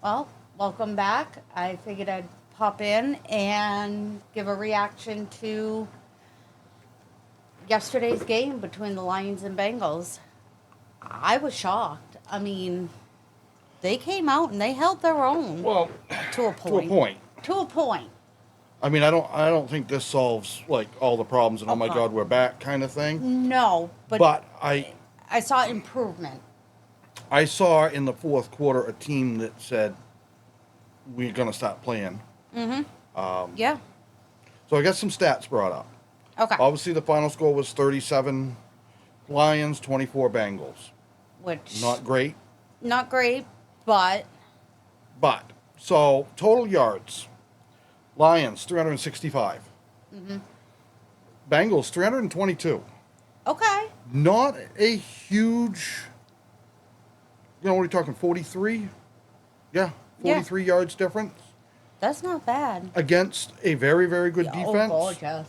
Well, welcome back. I figured I'd pop in and give a reaction to yesterday's game between the Lions and Bengals. I was shocked. I mean, they came out and they held their own Well, to a to a point. point. To a point. I mean, I don't think this solves like all the problems and oh my Okay. God, we're back kind of thing. No, but But I saw improvement. I saw in the fourth quarter a team that said we're gonna stop playing. Yeah. So I got some stats brought up. Okay. Obviously, the final score was 37 Lions, 24 Bengals. Which Not great, not great, but but so total yards: Lions 365, Bengals 322. okay. Not a huge. You know, what are we talking? 43? Yeah, Yeah. 43 yards difference That's not bad. against a very, very good Yeah, defense. Oh, gorgeous.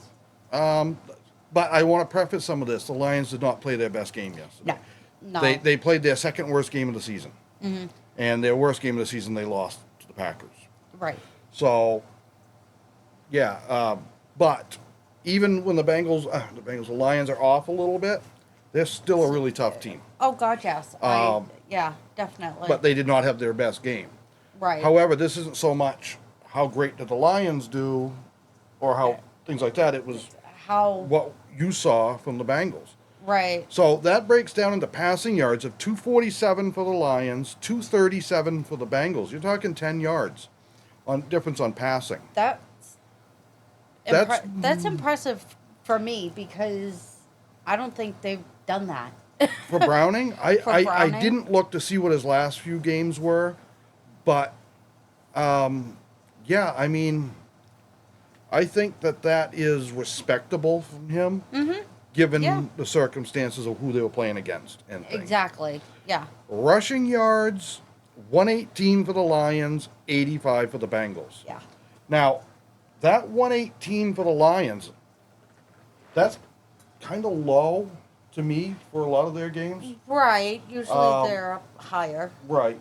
But I want to preface some of this. The Lions did not play their best game yesterday. No. No. They played their second worst game of the season. And their worst game of the season, they lost to the Packers. Right. So, yeah. But even when the Lions are off a little bit, they're still a really tough team. Oh God, yes. Yeah, definitely. But they did not have their best game. right. However, this isn't so much how great did the Lions do or how things like that. It was How what you saw from the Bengals. right. So that breaks down into passing yards of 247 for the Lions, 237 for the Bengals. You're talking 10 yards on difference on passing. That's impressive for me because I don't think they've done that. For Browning, For I Browning? didn't look to see what his last few games were, but yeah, I mean, I think that is respectable from him, given Yeah. the circumstances of who they were playing against and things. Exactly. Yeah. Rushing yards, 118 for the Lions, 85 for the Bengals. Yeah. Now, that 118 for the Lions, that's kind of low to me for a lot of their games. Right. Usually Um, they're up higher. Right.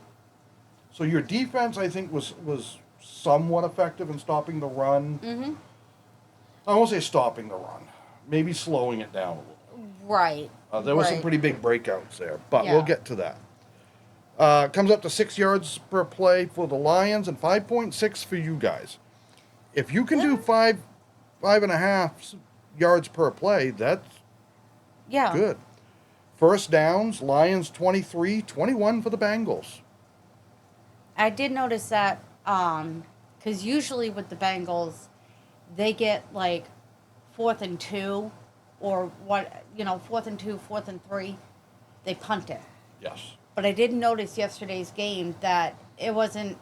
So your defense, I think, was somewhat effective in stopping the run. I won't say stopping the run, maybe slowing it down a little. Right. There were some Right. pretty big breakouts there, but Yeah. we'll get to that. Comes up to 6 yards per play for the Lions and 5.6 for you guys. If you can do Yeah. 5.5 yards per play, that's Yeah. good. First downs, Lions 23, 21 for the Bengals. I did notice that because usually with the Bengals, they get like 4th and 2, or fourth and 2, 4th and 3, they punt it. Yes. But I did notice yesterday's game that it wasn't.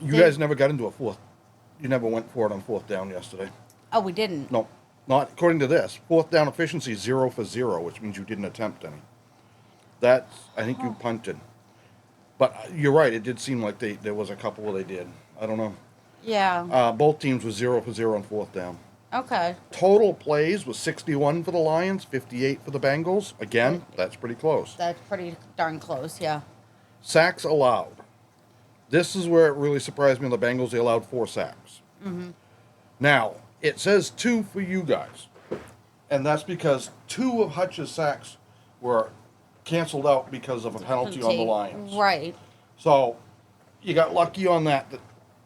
You They- guys never got into a fourth. You never went for it on fourth down yesterday. Oh, we didn't. No, not according to this. Fourth down efficiency 0 for 0, which means you didn't attempt any. I think you punted. But you're right. It did seem like there was a couple where they did. I don't know. Yeah. Both teams were 0 for 0 on fourth down. Okay. Total plays was 61 for the Lions, 58 for the Bengals. Again, that's pretty close. That's pretty darn close. Yeah. Sacks allowed. This is where it really surprised me on the Bengals. They allowed 4 sacks. Now, it says 2 for you guys. And that's because 2 of Hutch's sacks were canceled out because of a penalty on the Lions. Right. So you got lucky on that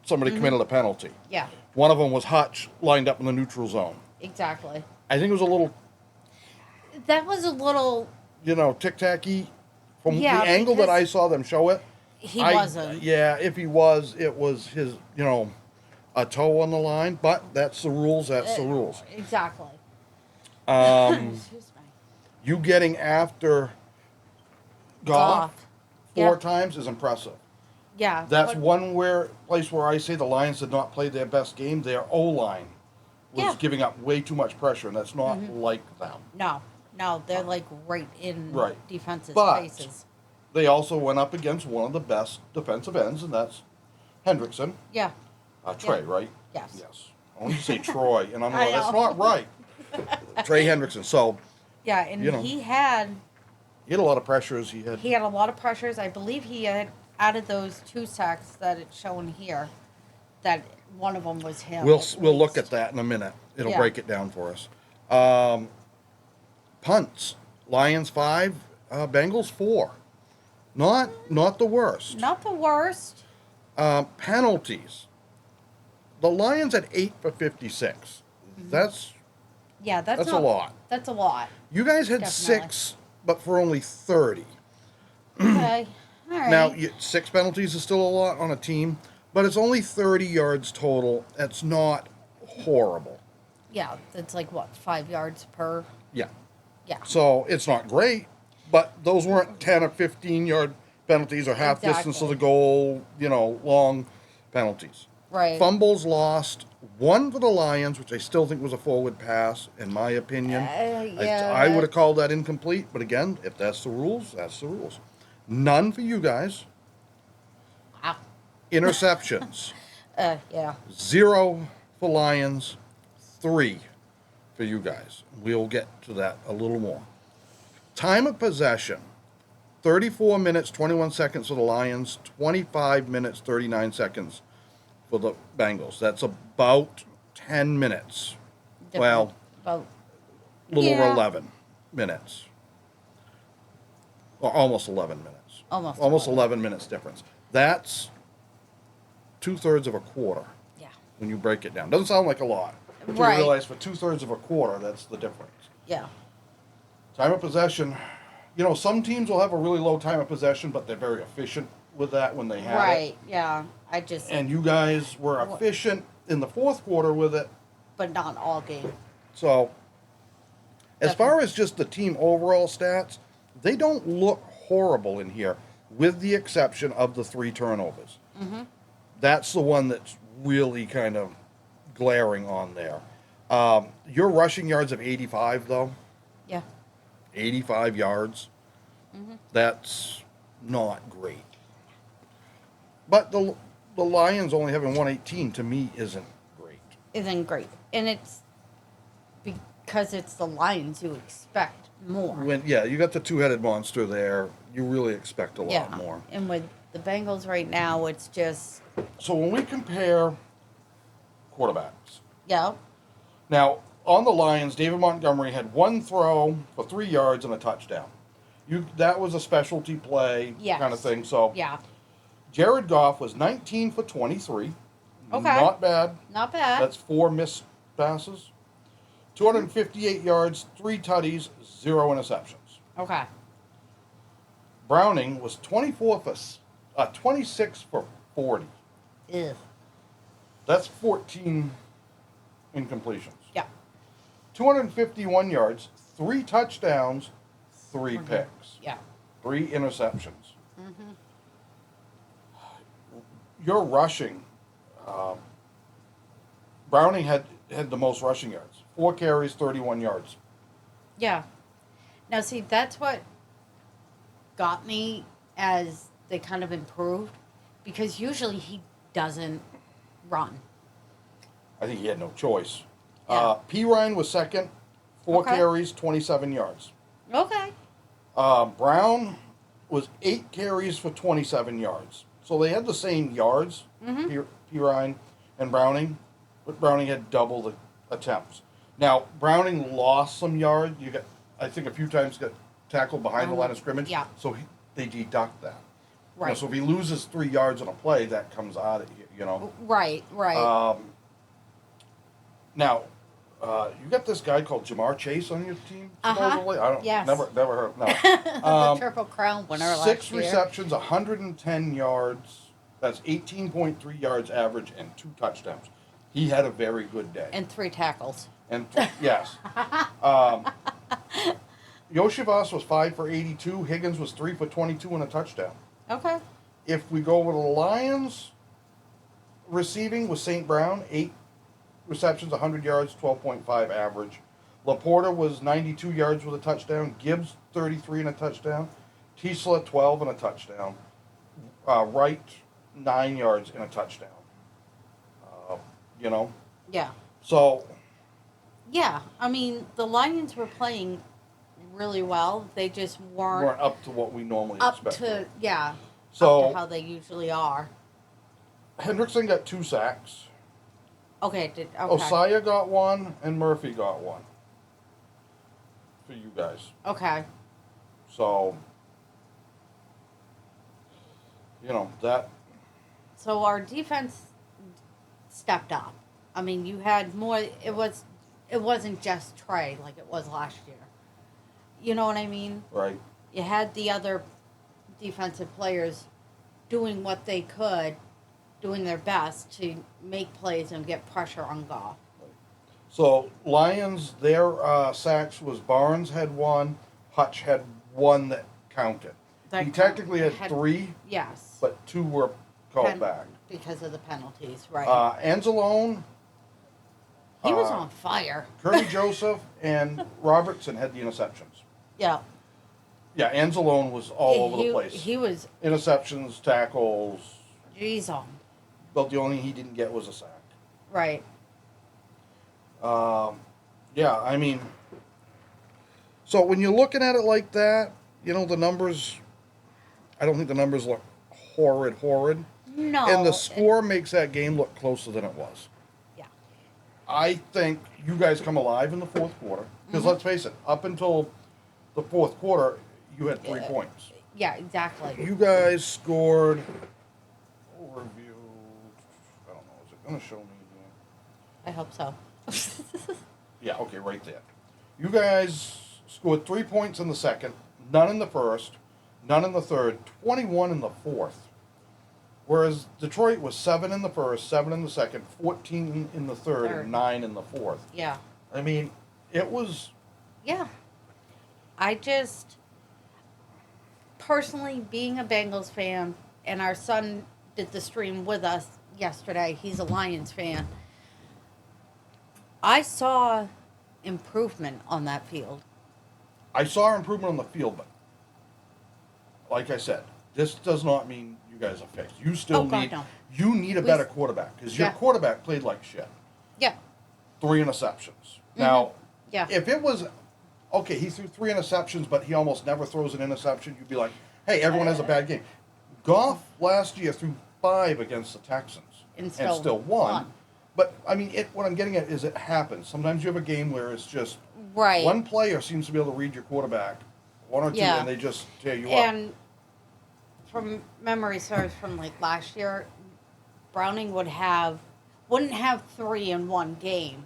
somebody committed a penalty. Yeah. One of them was Hutch lined up in the neutral zone. Exactly. I think it was a little, That was a little. tic-tacky. From Yeah, the angle that I because saw them show it. He wasn't. Yeah, if he was, it was his, a toe on the line. But that's the rules. That's the rules. Exactly. Um, Excuse me. you getting after Goff Yeah. 4 times is impressive. Yeah. That's but- one place where I say the Lions did not play their best game. Their O-line was Yeah. giving up way too much pressure, and that's not like them. No, they're like right in Right. defense's But- faces. They also went up against one of the best defensive ends, and that's Hendrickson. Yeah. Trey, Yeah. right? Yes. Yes. I want to say Troy, and I'm I like, that's know. not right. Trey Hendrickson. So Yeah, and You know. he had he had a lot of pressures. He had a lot of pressures. I believe he had out of those 2 sacks that it's shown here, that one of them was him. We'll look at that in a minute. It'll Yeah. break it down for us. Punts. Lions 5, Bengals 4. Not the worst. Not the worst. Penalties. The Lions had 8 for 56. That's Yeah, that's a not- lot. That's a lot. You guys had Definitely. 6, but for only 30. Okay. All right. Now, 6 penalties is still a lot on a team, but it's only 30 yards total. That's not horrible. Yeah, that's like what, 5 yards per? Yeah. Yeah. So it's not great, but those weren't 10 or 15-yard penalties or half distance of the goal, long penalties. Right. Fumbles lost. 1 for the Lions, which I still think was a forward pass, in my opinion. Yeah. I would have called that incomplete, but again, if that's the rules, that's the rules. None for you guys. Wow. Interceptions. Yeah. 0 for Lions. 3 for you guys. We'll get to that a little more. Time of possession. 34 minutes, 21 seconds for the Lions. 25 minutes, 39 seconds for the Bengals. That's about 10 minutes. Different. Well, About, a little over Yeah. 11 minutes. Or almost 11 minutes. Almost 11 minutes difference. That's 2/3 of a quarter yeah. when you break it down. Doesn't sound like a lot. Until Right. you realize for 2/3 of a quarter, that's the difference. Yeah. Time of possession. Some teams will have a really low time of possession, but they're very efficient with that when they have it. Right. Yeah. I just, And you guys were efficient in the fourth quarter with it. but not all game. So, as far as just the team overall stats, they don't look horrible in here, with the exception of the 3 turnovers. Mm-hmm. That's the one that's really kind of glaring on there. Your rushing yards of 85, though, Yeah. 85 yards, that's not great. But the Lions only having 118 to me isn't great. Isn't great. And it's because it's the Lions you expect more. You got the 2-headed monster there, you really expect a lot more. And with the Bengals right now, it's just, So when we compare quarterbacks, yeah. now on the Lions, David Montgomery had 1 throw for 3 yards and a touchdown. That was a specialty play Yes. kind of thing. So Yeah. Jared Goff was 19 for 23. Okay. Not bad. Not bad. That's 4 missed passes. 258 yards, 3 tutties, 0 interceptions. Okay. Browning was 26 for 40. Ew. That's 14 incompletions. Yeah. 251 yards, 3 touchdowns, 3 picks, Yeah. 3 interceptions. Your rushing, Browning had the most rushing yards. 4 carries, 31 yards. Yeah. Now, see, that's what got me as they kind of improved, because usually he doesn't run. I think he had no choice. Yeah. P. Ryan was second, 4 Okay. carries, 27 yards. Okay. Brown was 8 carries for 27 yards. So they had the same yards, P. Ryan and Browning, but Browning had double the attempts. Now, Browning lost some yards. I think a few times got tackled behind the line of scrimmage. Yeah. So they deduct that. Right. So if he loses 3 yards on a play, that comes out of you. Right. Right. Now, you got this guy called Jamar Chase on your team, Uh-huh. supposedly? I don't Yes. never heard. No. The Triple Crown winner 6 last year. receptions, 110 yards. That's 18.3 yards average and 2 touchdowns. He had a very good day. And 3 tackles. Yes. Yoshivas was 5 for 82. Higgins was 3 for 22 and a touchdown. Okay. If we go with the Lions, receiving was St. Brown, 8 receptions, 100 yards, 12.5 average. Laporta was 92 yards with a touchdown. Gibbs, 33 and a touchdown. Tisla, 12 and a touchdown. Wright, 9 yards and a touchdown. Yeah. So, Yeah. I mean, the Lions were playing really well. They just weren't weren't up to what we normally up expect. to, yeah. So to how they usually are. Hendrickson got 2 sacks. Okay. Osaya got 1, and Murphy got 1 for you guys. Okay. So, that. So our defense stepped up. I mean, you had more. It wasn't just Trey like it was last year. You know what I mean? Right. You had the other defensive players doing what they could, doing their best to make plays and get pressure on Goff. So Lions, their sacks was Barnes had 1, Hutch had 1 that counted. He technically had 3, yes, but 2 were called back because of the penalties, right? Anzalone, he was on fire. Kirby Joseph, and Robertson had the interceptions. Yeah. Yeah, Anzalone was all over the place. He was interceptions, tackles. Jeez on. But the only thing he didn't get was a sack. Right. Yeah, I mean, so when you're looking at it like that, the numbers, I don't think the numbers look horrid. No. And the score makes that game look closer than it was. Yeah. I think you guys come alive in the fourth quarter. Because let's face it, up until the fourth quarter, you had 3 points. Yeah, exactly. You guys scored, overview, I don't know, is it going to show me here? I hope so. Yeah, okay, right there. You guys scored 3 points in the second, none in the first, none in the third, 21 in the fourth. Whereas Detroit was 7 in the first, 7 in the second, 14 in the third, and 9 in the fourth. Yeah. I mean, it was... Yeah. I just, personally, being a Bengals fan, and our son did the stream with us yesterday, he's a Lions fan, I saw improvement on that field. I saw improvement on the field, but like I said, this does not mean you guys are fixed. You still you need a better quarterback because your quarterback played like shit. Yeah. 3 interceptions. Now, yeah. If it was okay, he threw 3 interceptions, but he almost never throws an interception, you'd be like, hey, everyone has a bad game. Goff last year threw 5 against the Texans and still won. But I mean, what I'm getting at is it happens. Sometimes you have a game where it's just one player seems to be able to read your quarterback, 1 or 2, and they just tear you up. And from memory serves from like last year, Browning wouldn't have 3 in one game,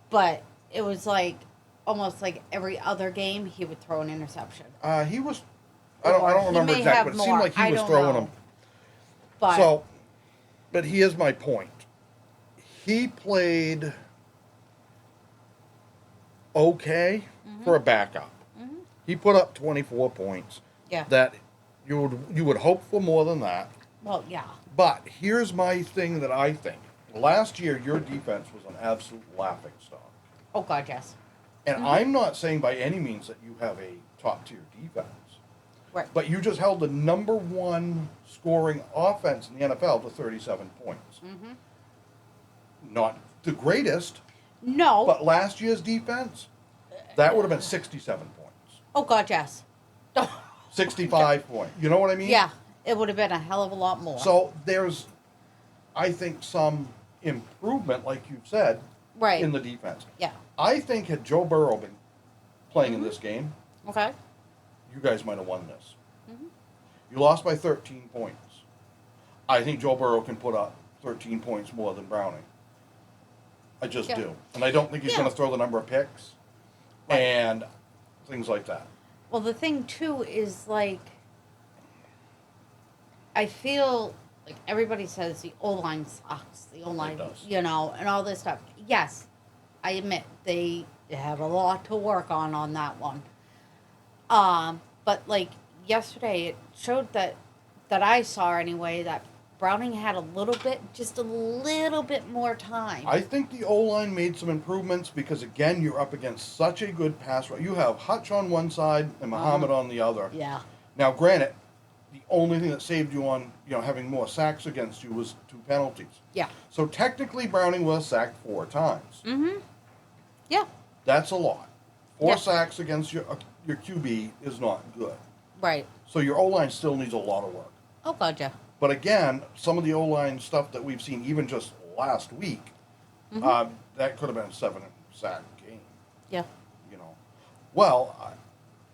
but it was like almost like every other game he would throw an interception. He was, I don't remember exactly, but it seemed like he was throwing them. But here's my point. He played okay for a backup. Mm-hmm. He put up 24 points. Yeah. That you would hope for more than that. Well, yeah. But here's my thing that I think. Last year, your defense was an absolute laughing stock. Oh, God, yes. And I'm not saying by any means that you have a top-tier defense. Right. But you just held the number 1 scoring offense in the NFL to 37 points. Mm-hmm. Not the greatest. No. But last year's defense, that would have been 67 points. Oh, God, yes. 65 points. You know what I mean? Yeah. It would have been a hell of a lot more. So there's, I think, some improvement, like you said, in the defense. Yeah. I think had Joe Burrow been playing in this game, okay, you guys might have won this. Mm-hmm. You lost by 13 points. I think Joe Burrow can put up 13 points more than Browning. I just do. And I don't think he's going to throw the number of picks and things like that. Well, the thing, too, is, like, I feel like everybody says the O-line sucks. The O-line, and all this stuff. Yes, I admit they have a lot to work on that one. But, like, yesterday it showed that I saw anyway that Browning had just a little bit more time. I think the O-line made some improvements because, again, you're up against such a good pass rush. You have Hutch on one side and Muhammad on the other. Yeah. Now, granted, the only thing that saved you on, having more sacks against you was 2 penalties. Yeah. So technically, Browning was sacked 4 times. Mm-hmm. Yeah. That's a lot. 4 sacks against your QB is not good. Right. So your O-line still needs a lot of work. Oh, gotcha. But again, some of the O-line stuff that we've seen, even just last week, that could have been a 7-sack game. Yeah. You know, well,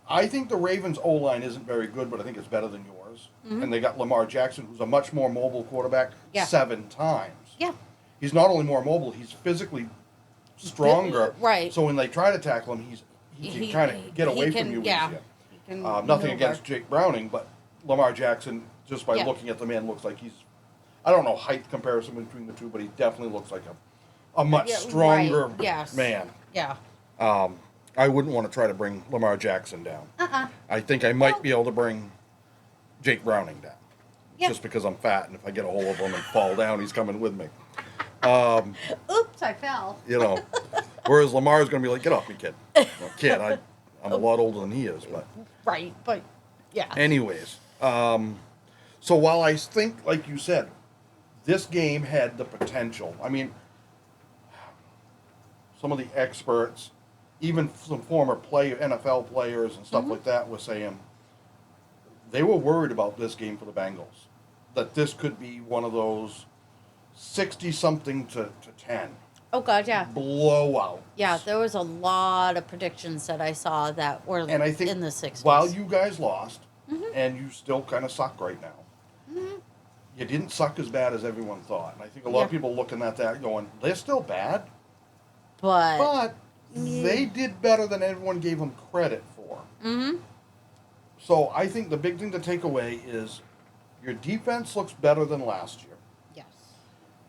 I think the Ravens O-line isn't very good, but I think it's better than yours. And they got Lamar Jackson, who's a much more mobile quarterback, Yeah. 7 times. Yeah. He's not only more mobile, he's physically stronger. Right. So when they try to tackle him, he can kind of get away from you yeah. easier. He can Nothing maneuver. against Jake Browning, but Lamar Jackson, just by Yeah. looking at the man, looks like he's, I don't know height comparison between the two, but he definitely looks like a much Yeah, stronger right. Yes. man. Yeah. I wouldn't want to try to bring Lamar Jackson down. Uh-uh. I think I might be able to bring Jake Browning down. Yeah. Just because I'm fat, and if I get a hold of him and fall down, he's coming with me. Oops, I fell. You know. Whereas Lamar's going to be like, get off me, kid. Well, kid, I'm a lot older than he is, but. Right, but yeah. Anyways, so while I think, like you said, this game had the potential. I mean, some of the experts, even some former NFL players and stuff like that, were saying they were worried about this game for the Bengals, that this could be one of those 60-something to 10 Oh God, yeah. blowout. Yeah, there was a lot of predictions that I saw that were And I think in the 60s. while you guys lost, and you still kind of suck right now, you didn't suck as bad as everyone thought. And I think a lot of Yeah. people looking at that going, they're still bad, but but they did better than everyone gave them credit for. mm-hmm. So I think the big thing to take away is your defense looks better than last year. Yes.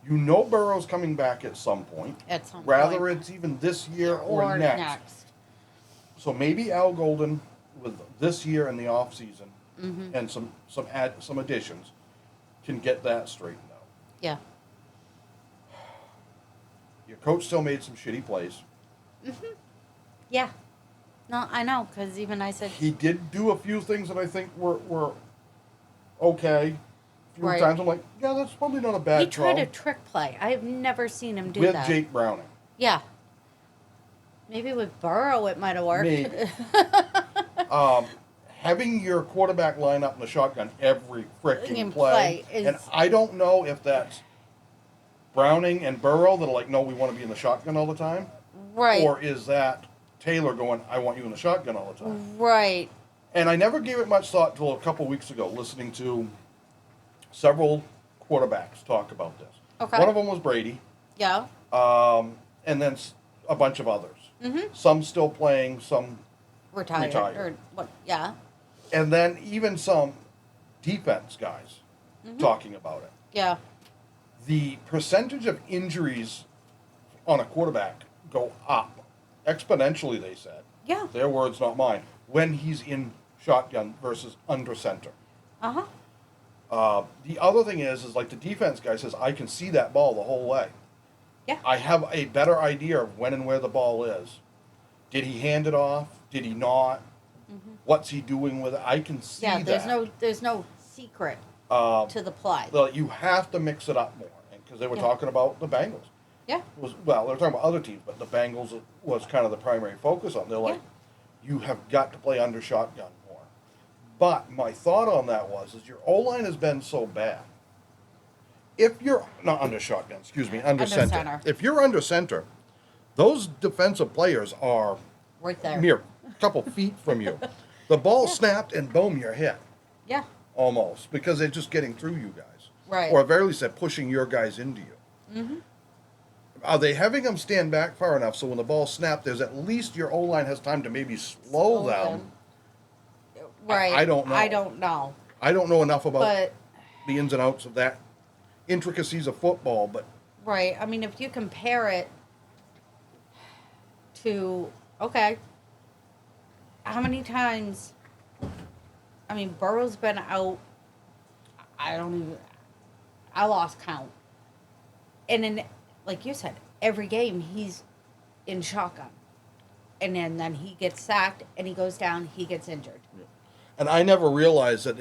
You know Burrow's coming back at some point. At some Rather point. it's even this year or next. next. So maybe Al Golden with this year in the off season and some additions can get that straightened out. Yeah. Your coach still made some shitty plays. Yeah. No, I know, because even I said, He did do a few things that I think were okay. A few Right. times I'm like, yeah, that's probably not a bad he tried call. a trick play. I have never seen him do With that. Jake Browning. Yeah. Maybe with Burrow it might have worked. Maybe. Having your quarterback line up in the shotgun every freaking In play, play is- and I don't know if that's Browning and Burrow that are like, no, we want to be in the shotgun all the time, Right. or is that Taylor going, I want you in the shotgun all the time? Right. And I never gave it much thought until a couple weeks ago, listening to several quarterbacks talk about this. Okay. One of them was Brady, Yeah. and then a bunch of others. Some still playing, some Retired. Retired. Or what? Yeah. and then even some defense guys talking about it. Yeah. The percentage of injuries on a quarterback go up exponentially, they said. Yeah. Their words, not mine. When he's in shotgun versus under center. Uh-huh. The other thing is like the defense guy says, I can see that ball the whole way. Yeah. I have a better idea of when and where the ball is. Did he hand it off? Did he not? What's he doing with it? I can see Yeah, that. there's no secret Um, to the play. Well, you have to mix it up more, because they were Yeah. talking about the Bengals. Yeah. They were talking about other teams, but the Bengals was kind of the primary focus on. They're like, you have got to play under shotgun more. But my thought on that is your O line has been so bad. If you're not under shotgun, excuse me, under center. If you're under center, those defensive players are Right there. mere couple feet from you. The ball snapped and boom, you're hit. Yeah. Almost, because they're just getting through you guys. Right. Or at very least they're pushing your guys into you. Are they having them stand back far enough so when the ball snapped, there's at least your O-line has time to maybe slow them? Right. I don't know. I don't know. I don't know enough about But the ins and outs of that, intricacies of football, but right. I mean, if you compare it to how many times? I mean, Burrow's been out. I lost count. And in, like you said, every game he's in shotgun, and then he gets sacked and he goes down. He gets injured. and I never realized that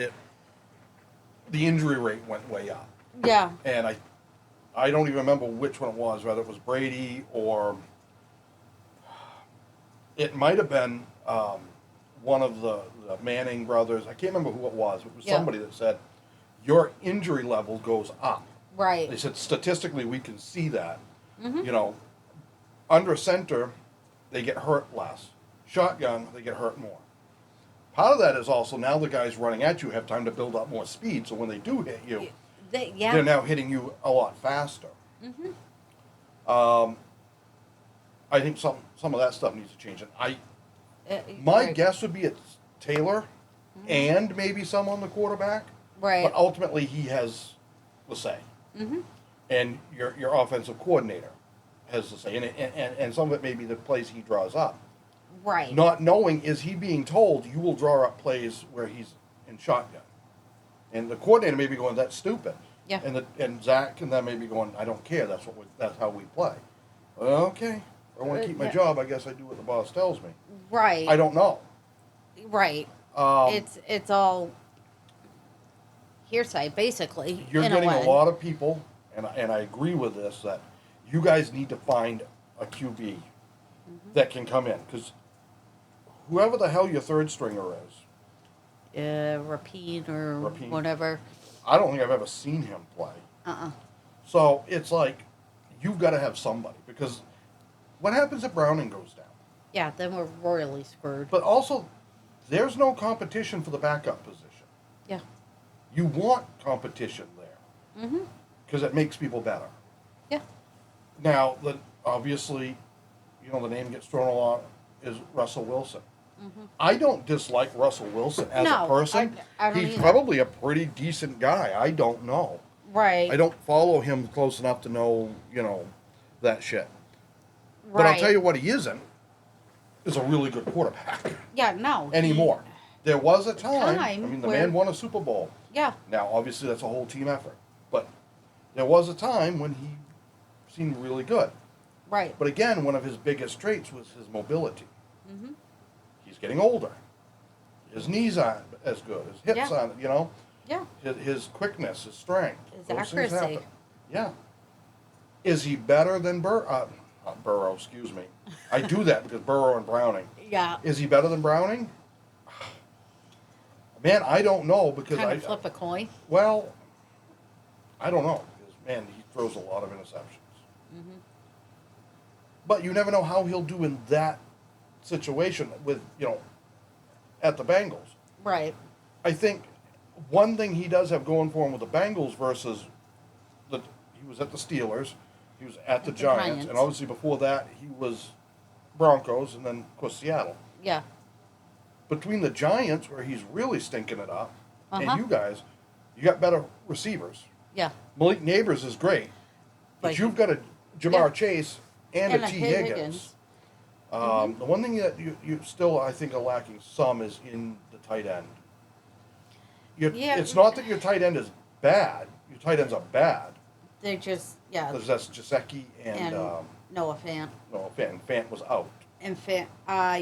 the injury rate went way up. Yeah. And I don't even remember which one it was, whether it was Brady or it might have been one of the Manning brothers. I can't remember who it was. It was Yeah. somebody that said, your injury level goes up. They Right. said statistically we can see that. Mm-hmm. You know, under center, they get hurt less. Shotgun, they get hurt more. Part of that is also now the guys running at you have time to build up more speed, so when they do hit you, Yeah. they're now hitting you a lot faster. Mm-hmm. Um, I think some of that stuff needs to change. And my right. guess would be it's Taylor Mm-hmm. and maybe some on the quarterback, Right. but ultimately he has the say, Mm-hmm. and your offensive coordinator has the say, and some of it may be the plays he draws up. Right. Not knowing, is he being told you will draw up plays where he's in shotgun, and the coordinator may be going, that's stupid. Yeah. And Zach and them may be going, I don't care. That's how we play. Okay, if I want to keep my Yeah. job, I guess I do what the boss tells me. Right. I don't know. Right. Um, It's all hearsay, basically. you're in getting a way. a lot of people, and I agree with this, that you guys need to find a QB that can come in, because whoever the hell your third stringer is, Rapine or Rapine. whatever. I don't think I've ever seen him play. Uh-uh. So it's like you've got to have somebody, because what happens if Browning goes down? Yeah, then we're royally screwed. But also, there's no competition for the backup position. Yeah. You want competition there Mm-hmm. because it makes people better. Yeah. Now, obviously, the name gets thrown a lot is Russell Wilson. Mm-hmm. I don't dislike Russell Wilson as No, a person. I don't He's either. probably a pretty decent guy. I don't know. Right. I don't follow him close enough to know, that shit. But Right. I'll tell you what he isn't, is a really good quarterback Yeah, no. anymore. There was a time, the where- man won a Super Bowl. Yeah. Now, obviously, that's a whole team effort. But there was a time when he seemed really good. Right. But again, one of his biggest traits was his mobility. Mm-hmm. He's getting older. His knees aren't as good. His hips Yeah. aren't, Yeah. his quickness, his strength. His those things accuracy. happen. Yeah. Is he better than not Burrow, excuse me. I do that because Burrow and Browning. Yeah. Is he better than Browning? Man, I don't know because Kind of flip a coin. well, I don't know because man, he throws a lot of interceptions. Mm-hmm. But you never know how he'll do in that situation with at the Bengals. Right. I think one thing he does have going for him with the Bengals versus he was at the Steelers, he was at the Giants, and obviously before that he was Broncos, and then of course Seattle. Yeah. Between the Giants, where he's really stinking it up, Uh-huh. and you guys, you got better receivers. Yeah. Malik Neighbors is great, but Like- you've got a Jamar Yeah. Chase and a T. Higgins. The one thing that you still, I think, are lacking some is in the tight end. Yeah. It's not that your tight end is bad. Your tight ends are bad. They just, yeah. Because that's Jasecki and, Noah Fant. no, Fant was out. And Fant,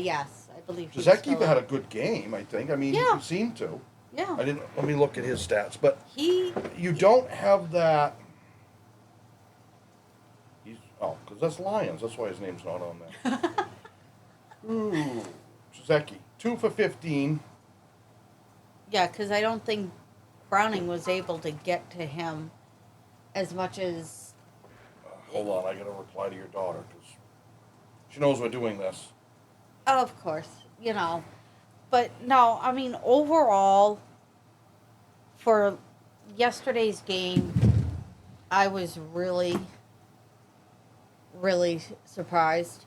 yes, I believe he's Jasecki still had a out. good game, I think. I mean, Yeah. he seemed to. Yeah. Let me look at his stats. But He, you don't have that. Because that's Lions. That's why his name's not on there. Ooh, Jasecki, 2 for 15. yeah, because I don't think Browning was able to get to him as much as, Hold on, I got to reply to your daughter because she knows we're doing this. of course, But no, I mean, overall, for yesterday's game, I was really, really surprised.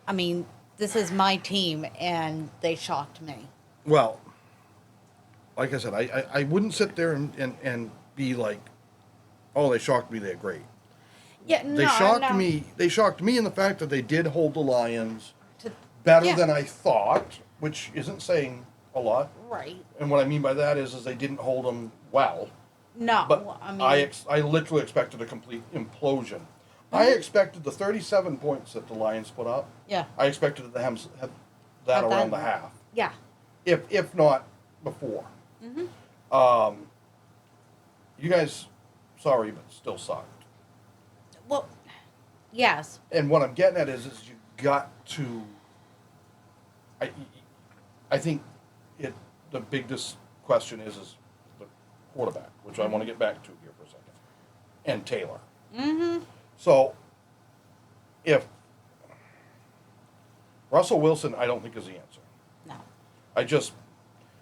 I mean, this is my team, and they shocked me. Well, like I said, I wouldn't sit there and be like, oh, they shocked me, they're great. Yeah, no, They shocked no. me. They shocked me in the fact that they did hold the Lions To, better yeah. than I thought, which isn't saying a lot. right. And what I mean by that is they didn't hold them well. No, But I mean, I literally expected a complete implosion. I expected the 37 points that the Lions put up. yeah, I expected to have that Have around that- the half, yeah. if not before. Mm-hmm. You guys, sorry, but still sucked. Well, yes, And what I'm getting at is you got to. I think the biggest question is the quarterback, which I want to get back to here for a second, and Taylor. Mm-hmm. So, if Russell Wilson, I don't think is the answer. No. I just,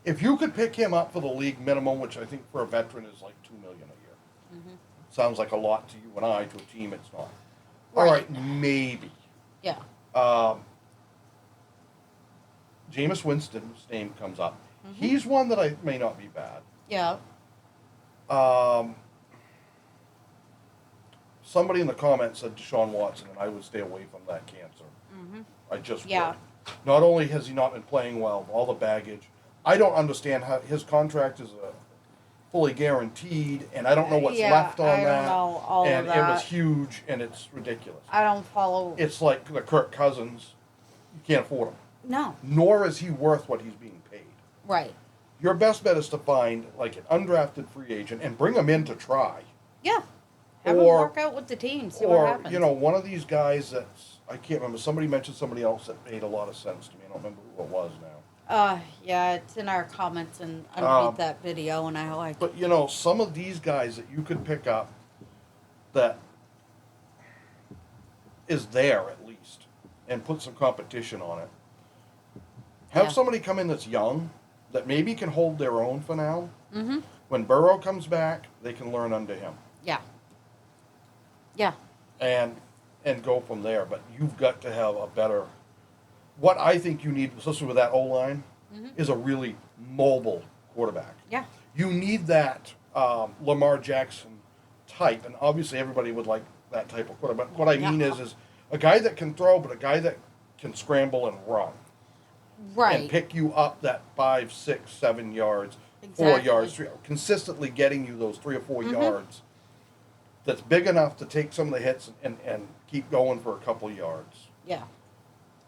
if you could pick him up for the league minimum, which I think for a veteran is like $2 million a year, Mm-hmm. sounds like a lot to you and I. To a team, it's not. Right. All right, maybe. Yeah. Jameis Winston's name comes up. Mm-hmm. He's one that I may not be bad. Yeah. Somebody in the comments said Deshaun Watson, and I would stay away from that cancer. Mm-hmm. I just Yeah. would. Not only has he not been playing well, all the baggage. I don't understand how his contract is fully guaranteed, and I don't know what's Yeah, left on I don't that. know all of and it was that. huge, and it's ridiculous. I don't follow. It's like the Kirk Cousins. You can't afford him. No. Nor is he worth what he's being paid. Right. Your best bet is to find like an undrafted free agent and bring him in to try. Yeah. Have them Or- work out with the team. See what Or, happens. you know, one of these guys that's, I can't remember, somebody mentioned somebody else that made a lot of sense to me. I don't remember who it was now. Yeah, it's in our comments and underneath that video, and I like. But, you know, some of these guys that you could pick up that is there at least and put some competition on it. Have Yeah. somebody come in that's young that maybe can hold their own for now. Mm-hmm. When Burrow comes back, they can learn under him. Yeah. Yeah. and go from there. But you've got to have a better. What I think you need, especially with that O line, Mm-hmm. is a really mobile quarterback. Yeah. You need that Lamar Jackson type, and obviously everybody would like that type of quarterback. What I mean Yeah. is a guy that can throw, but a guy that can scramble and run Right. and pick you up that 5, 6, 7 yards, 4 Exactly. yards, consistently getting you those 3 or 4 Mm-hmm. yards. That's big enough to take some of the hits and keep going for a couple of yards. Yeah.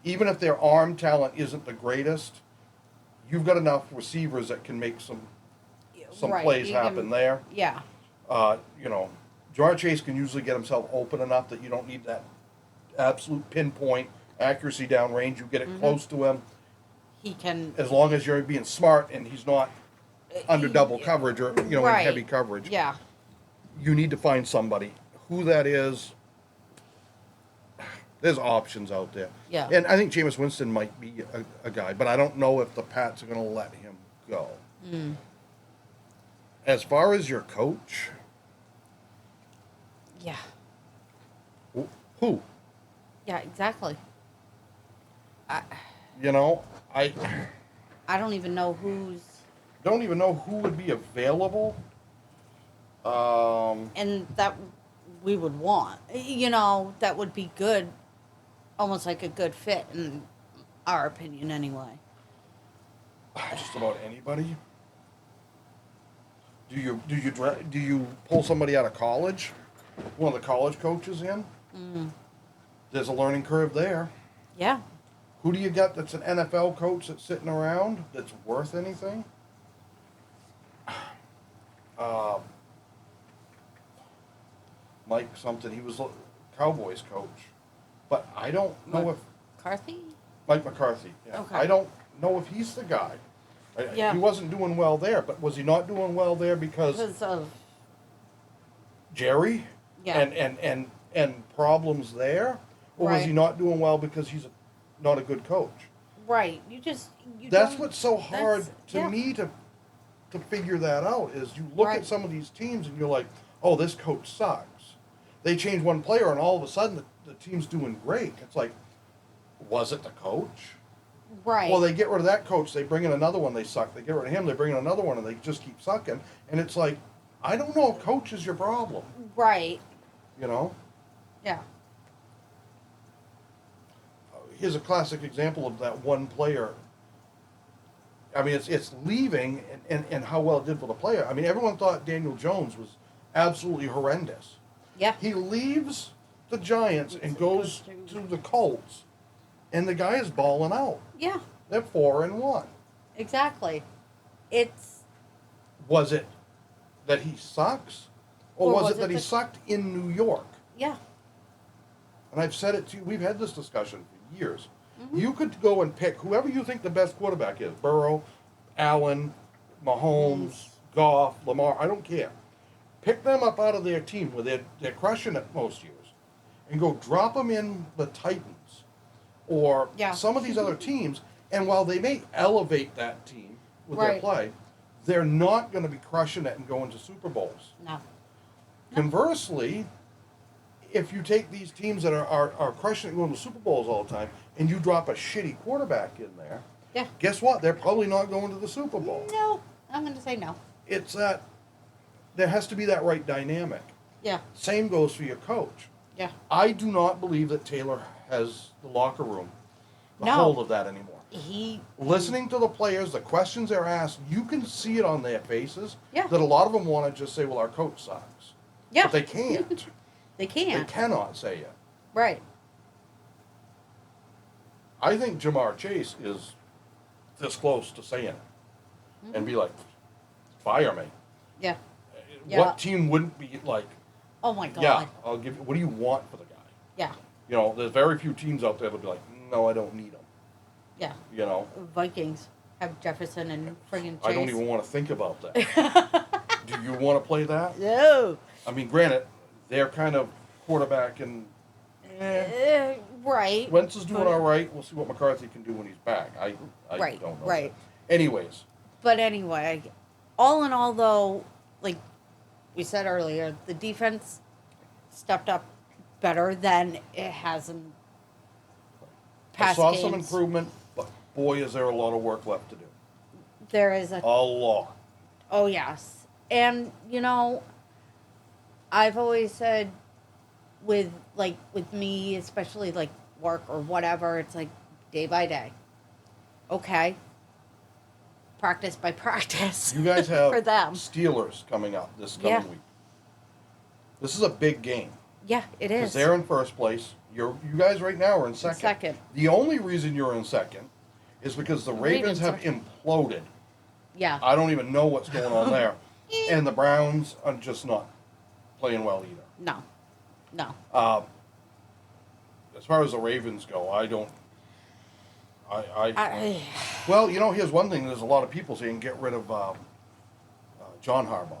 Even if their arm talent isn't the greatest, you've got enough receivers that can make some Right, plays you happen can- there. Yeah. You know, Jamar Chase can usually get himself open enough that you don't need that absolute pinpoint accuracy down range. You get it Mm-hmm. close to him He can. as long as you're being smart and he's not under double coverage or in Right. heavy coverage. Yeah. You need to find somebody. Who that is, there's options out there. Yeah. And I think Jameis Winston might be a guy, but I don't know if the Pats are going to let him go. Mm. As far as your coach, Yeah. who? Yeah. Exactly. You know, I I don't even know who's. don't even know who would be available. And that we would want. You know, that would be good. Almost like a good fit, in our opinion, anyway. Just about anybody. Do you pull somebody out of college? One of the college coaches in? Mm. There's a learning curve there. Yeah. Who do you got that's an NFL coach that's sitting around that's worth anything? Mike something. He was a Cowboys coach, but I don't know if McCarthy? Mike McCarthy. Yeah, Okay. I don't know if he's the guy. Yeah. He wasn't doing well there, but was he not doing well there because Because of. Jerry? Yeah. And problems there, or was he Right. not doing well because he's not a good coach? Right. You just. You That's don't- what's so hard that's- to yeah. me to figure that out is you look Right. at some of these teams and you're like, oh, this coach sucks. They change one player and all of a sudden the team's doing great. It's like, was it the coach? Right. Well, they get rid of that coach, they bring in another one, they suck. They get rid of him, they bring in another one, and they just keep sucking. And it's like, I don't know if coach is your problem, Right. you know? Yeah. Here's a classic example of that one player. I mean, it's leaving and how well it did for the player. I mean, everyone thought Daniel Jones was absolutely horrendous. Yeah. He leaves the Giants and goes to the Colts, and the guy is balling out. Yeah. They're 4-1. Exactly. It's. Was it that he sucks, or was it that he the- sucked in New York? Yeah. And I've said it to you. We've had this discussion for years. Mm-hmm. You could go and pick whoever you think the best quarterback is: Burrow, Allen, Mahomes, Goff, Lamar, I don't care. Pick them up out of their team where they're crushing it most years and go drop them in the Titans or Yeah. some of these other teams. And while they may elevate that team with their Right. play, they're not going to be crushing it and going to Super Bowls. No. Conversely, if you take these teams that are crushing it and going to Super Bowls all the time and you drop a shitty quarterback in there, Yeah. guess what? They're probably not going to the Super Bowl. No. I'm going to say no. It's that there has to be that right dynamic. Yeah. Same goes for your coach. Yeah. I do not believe that Taylor has the locker room, the No. hold of that anymore. He. Listening to the players, the questions they're asked, you can see it on their faces Yeah. that a lot of them want to just say, well, our coach sucks. Yeah. But they can't. They They can't. cannot say it. Right. I think Jamar Chase is this close to saying it and be like, fire me. Yeah. Yeah. What team wouldn't be like, Oh my God. yeah, I'll give you, what do you want for the guy? Yeah. You know, there's very few teams out there that'll be like, no, I don't need him. Yeah. You know, Vikings have Jefferson and friggin' Chase. I don't even want to think about that. Do you want to play that? No. I mean, granted, they're kind of quarterback and Right. Wentz is doing But- all right. We'll see what McCarthy can do when he's back. I Right, don't know. right. That. Anyways, But anyway, all in all, though, like we said earlier, the defense stepped up better than it has in I past saw games. some improvement, but boy, is there a lot of work left to do. There is A lot. Oh, yes. And, you know, I've always said with me, especially like work or whatever, it's like day by day. Okay. Practice by practice. You guys have for them. Steelers coming up this coming Yeah. week. This is a big game. Yeah, it Because is. they're in first place. You guys right now are in second. Second. The only reason you're in second is because the Ravens have imploded. Yeah. I don't even know what's going on there. And the Browns are just not playing well either. No. No. As far as the Ravens go, I don't. I, Well, you know, here's one thing. There's a lot of people saying get rid of John Harbaugh.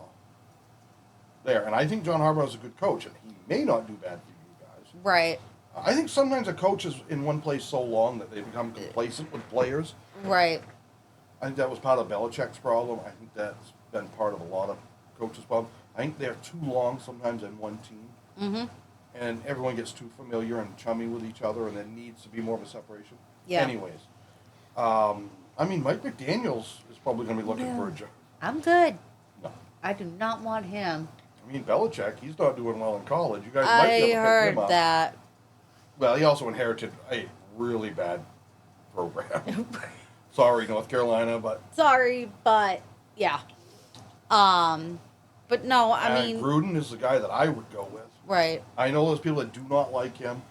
There, and I think John Harbaugh is a good coach, and he may not do bad for you guys. right. I think sometimes a coach is in one place so long that they become complacent with players. Right. I think that was part of Belichick's problem. I think that's been part of a lot of coaches' problem. I think they're too long sometimes in one team. Mm-hmm. And everyone gets too familiar and chummy with each other, and there needs to be more of a separation. Yeah. Anyways, I mean, Mike McDaniel's is probably going to be looking No. for a job. I'm good. No. I do not want him. I mean, Belichick, he's not doing well in college. You guys might be able to pick I him heard up. that. Well, he also inherited a really bad program. Sorry, North Carolina, but Sorry, but yeah. But no, I mean, Gruden is the guy that I would go with. right. I know there's people that do not like him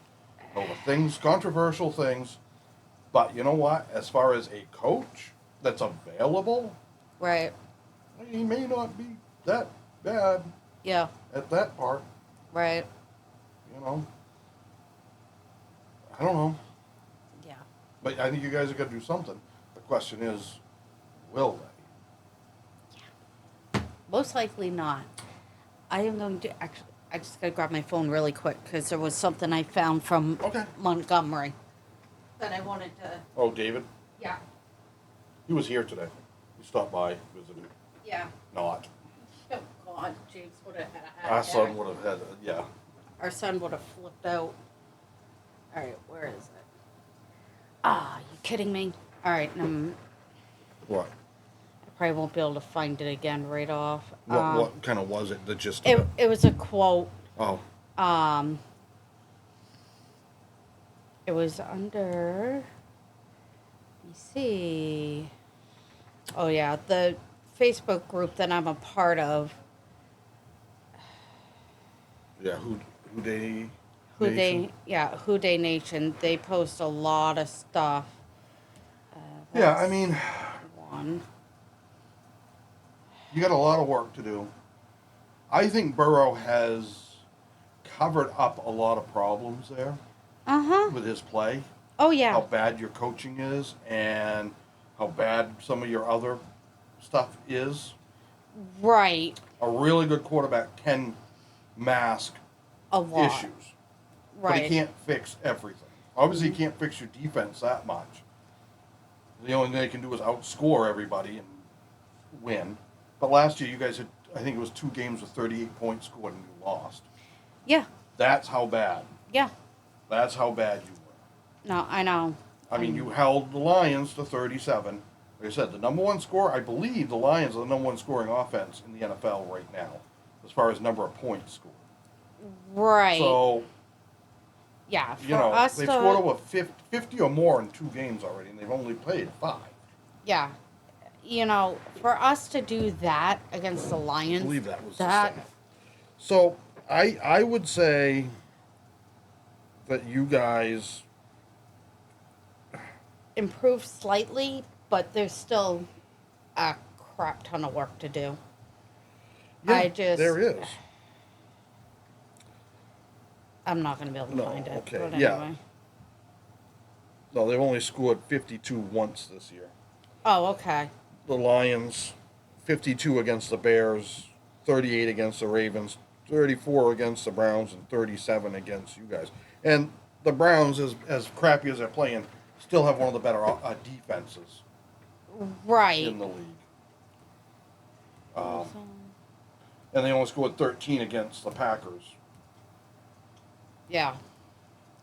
over things, controversial things, but you know what? As far as a coach that's available, Right. he may not be that bad Yeah. at that part. Right. You know, I don't know, Yeah. but I think you guys are going to do something. The question is, will they? Most likely not. I am going to actually. I just gotta grab my phone really quick because there was something I found from Okay. Montgomery that I wanted to. Oh, David, Yeah. he was here today. He stopped by, visited. Yeah. Not. Oh God, James would have had a Our hat. son would have had, yeah. Our son would have flipped out. All right, where is it? Ah, you kidding me? All right, What? I probably won't be able to find it again right off. What kind of was it? The gist of it? It was a quote. Oh. It was under. Let me see. Oh yeah, the Facebook group that I'm a part of. Yeah, who they? Who Nation? Who Day Nation. They post a lot of stuff. Yeah, I mean, One. you got a lot of work to do. I think Burrow has covered up a lot of problems there Uh-huh. with his play. Oh yeah. How bad your coaching is and how bad some of your other stuff is. Right. A really good quarterback can mask A lot. issues, but he Right. can't fix everything. Obviously, he can't fix your defense that much. The only thing they can do is outscore everybody and win. But last year, you guys had, I think it was 2 games with 38 points scored and you lost. Yeah. That's how bad. Yeah. That's how bad you were. No, I know. I mean, you held the Lions to 37. Like I said, the number one score, I believe the Lions are the number one scoring offense in the NFL right now, as far as number of points scored. Right. So, yeah. For you know, us they've to, scored over 50 or more in 2 games already, and they've only played 5. yeah. You know, for us to do that against the Lions, I believe that was that the stat. So, I would say that you guys, improved slightly, but there's still a crap ton of work to do. yeah, there is. I'm not going to be able to No, find it. okay, But yeah. anyway. No, they've only scored 52 once this year. Oh, okay. The Lions, 52 against the Bears, 38 against the Ravens, 34 against the Browns, and 37 against you guys. And the Browns, as crappy as they're playing, still have one of the better defenses Right. in the league. And they only scored 13 against the Packers. Yeah.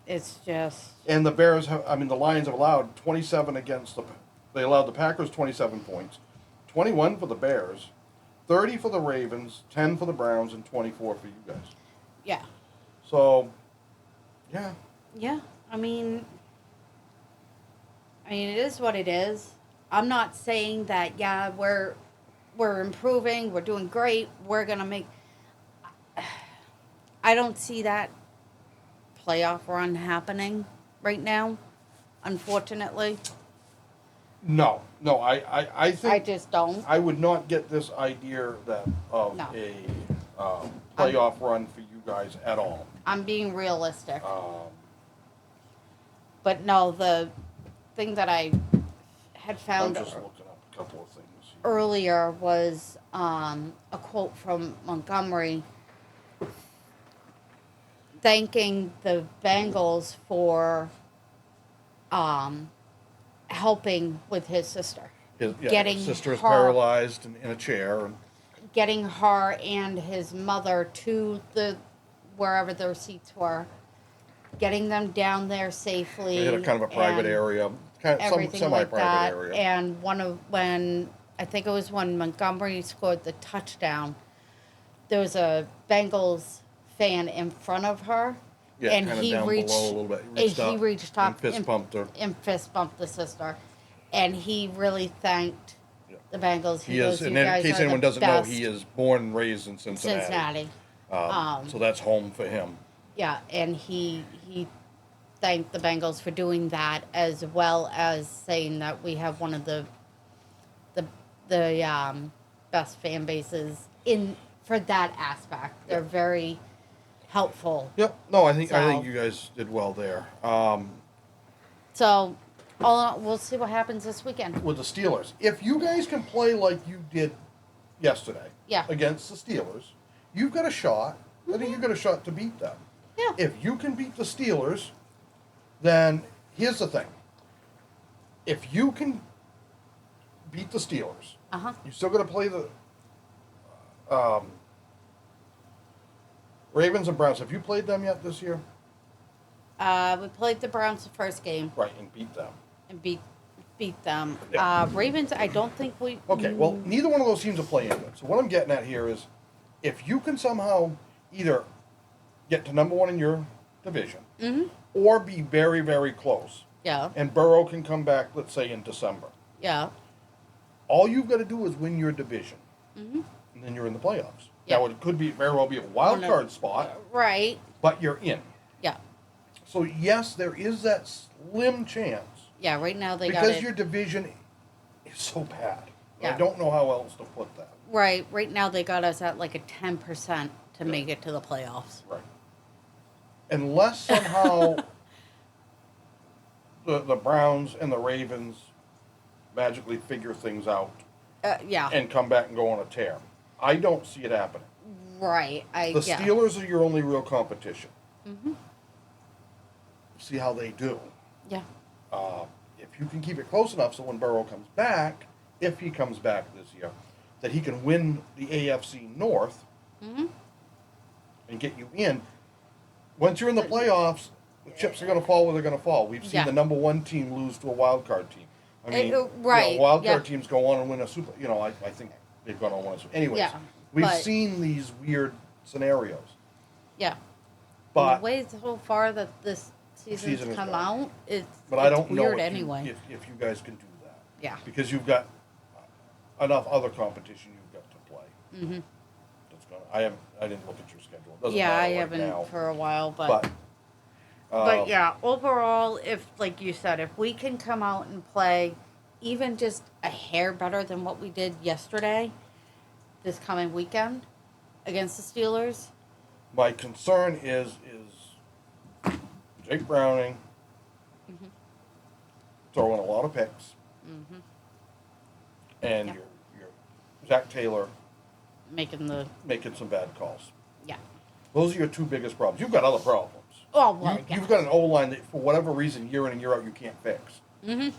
It's just. And the Bears have, I mean, the Lions have allowed 27 against they allowed the Packers 27 points, 21 for the Bears, 30 for the Ravens, 10 for the Browns, and 24 for you guys. Yeah. So, yeah. Yeah. I mean, it is what it is. I'm not saying that, yeah, we're improving, we're doing great, we're going to make. I don't see that playoff run happening right now, unfortunately. No, I think I just don't. I would not get this idea that of No. a playoff run for you guys at all. I'm being realistic. But no, the thing that I had I'm found just looking up a couple of things here. earlier was a quote from Montgomery thanking the Bengals for helping with his sister. Getting His sister is her- paralyzed and in a chair, and Getting her and his mother to the wherever their seats were, getting them down there safely. they had a kind of a private and area, kind of some everything like semi-private that. area. And when I think it was when Montgomery scored the touchdown, there was a Bengals fan in front of her. Yeah, and kind of he down reached, below a little bit. and he reached up and fist bumped her. and fist bumped the sister, and he really thanked the Bengals. He is, goes, "You and in guys case are anyone the doesn't know, best." he is born and raised in Cincinnati. Cincinnati. So that's home for him. Yeah, and he thanked the Bengals for doing that, as well as saying that we have one of the best fan bases for that aspect. They're very helpful. Yep. No, I think So- you guys did well there. So, we'll see what happens this weekend. With the Steelers, if you guys can play like you did yesterday, Yeah. against the Steelers, you've got a shot. I think you've got a shot to beat them. Yeah. If you can beat the Steelers, then here's the thing. If you can beat the Steelers, you still got to play the Ravens and Browns. Have you played them yet this year? We played the Browns the first game Right, and beat them. and beat them. Yeah. Ravens, I don't think we. Okay, well, neither one of those teams are playing good. So what I'm getting at here is, if you can somehow either get to number one in your division, or be very, very close, Yeah. and Burrow can come back, let's say, in December. Yeah. All you've got to do is win your division, and then you're in the playoffs. Yeah. Now, it could very well be a wild card spot, Right. but you're in. Yeah. So, yes, there is that slim chance, Yeah. Right now they got because it. your division is so bad. Yeah. I don't know how else to put that. Right. Right now they got us at like a 10% to make it to the playoffs. Right. Unless somehow the Browns and the Ravens magically figure things out Yeah. and come back and go on a tear. I don't see it happening. Right. The Steelers are your only real competition. Mm-hmm. See how they do. Yeah. If you can keep it close enough so when Burrow comes back, if he comes back this year, that he can win the AFC North Mm-hmm. and get you in. Once you're in the playoffs, the chips are going to fall where they're going to fall. We've seen Yeah. the number one team lose to a wild card team. I mean, right. wild Yeah. card teams go on and win a Super. I think they've gone on and won a Super. Anyways, Yeah, we've but- seen these weird scenarios. Yeah. But And the way so far that this season's season is come going. out, it's I don't know weird if anyway. if you guys can do that. Yeah. Because you've got enough other competition you've got to play. Mm-hmm. That's gonna. I didn't look at your schedule. It doesn't Yeah, matter I right haven't now. for a while, But yeah, overall, if like you said, if we can come out and play even just a hair better than what we did yesterday, this coming weekend against the Steelers, my concern is Jake Browning Mhm. throwing a lot of picks, mm-hmm. and Yeah. your Zach Taylor making the making some bad calls. yeah. Those are your two biggest problems. You've got other problems. Oh well, yeah. You've got an O line that, for whatever reason, year in and year out, you can't fix. Mm-hmm.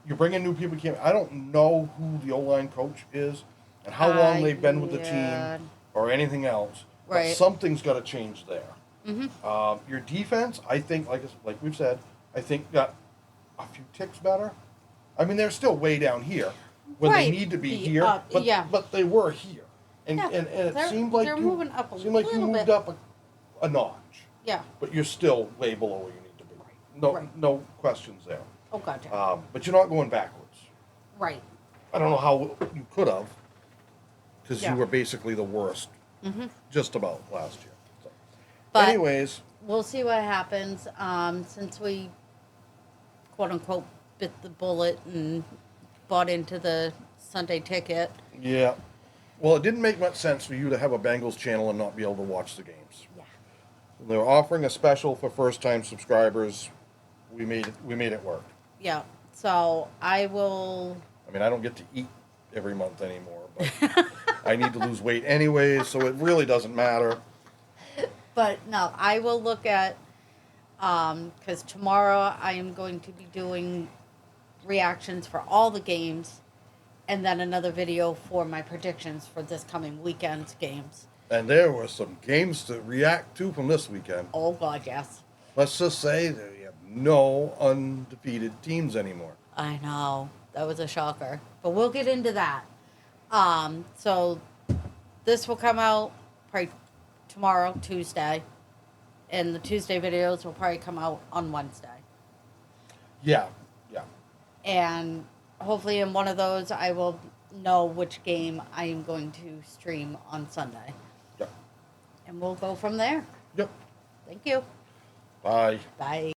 You bring in new people. You can't. I don't know who the O line coach is and how long they've been with the team or anything else. Right. But something's got to change there. Mm-hmm. Your defense, I think, like we've said, I think got a few ticks better. I mean, they're still way down here when Right. they need to be The here, up, but yeah. but they were here, and Yeah, and it they're- seemed like they're you moving up a seemed like you little moved bit. up a notch, Yeah. but you're still way below where you need to be. No, Right. no questions there. Oh gotcha. But you're not going backwards. Right. I don't know how you could have, because Yeah. you were basically the worst, Mm-hmm. just about last year. So. But Anyways, we'll see what happens. Since we quote unquote bit the bullet and bought into the Sunday ticket. yeah. Well, it didn't make much sense for you to have a Bengals channel and not be able to watch the games. Yeah. They were offering a special for first-time subscribers. We made it work. Yeah. So I will. I mean, I don't get to eat every month anymore, but I need to lose weight anyways, so it really doesn't matter. But no, I will look at. Because tomorrow I am going to be doing reactions for all the games, and then another video for my predictions for this coming weekend's games. And there were some games to react to from this weekend. Oh God, yes. Let's just say that we have no undefeated teams anymore. I know. That was a shocker. But we'll get into that. So this will come out probably tomorrow, Tuesday. And the Tuesday videos will probably come out on Wednesday. Yeah. And hopefully in one of those I will know which game I am going to stream on Sunday. Yep. And we'll go from there. Yep. Thank you. Bye. Bye.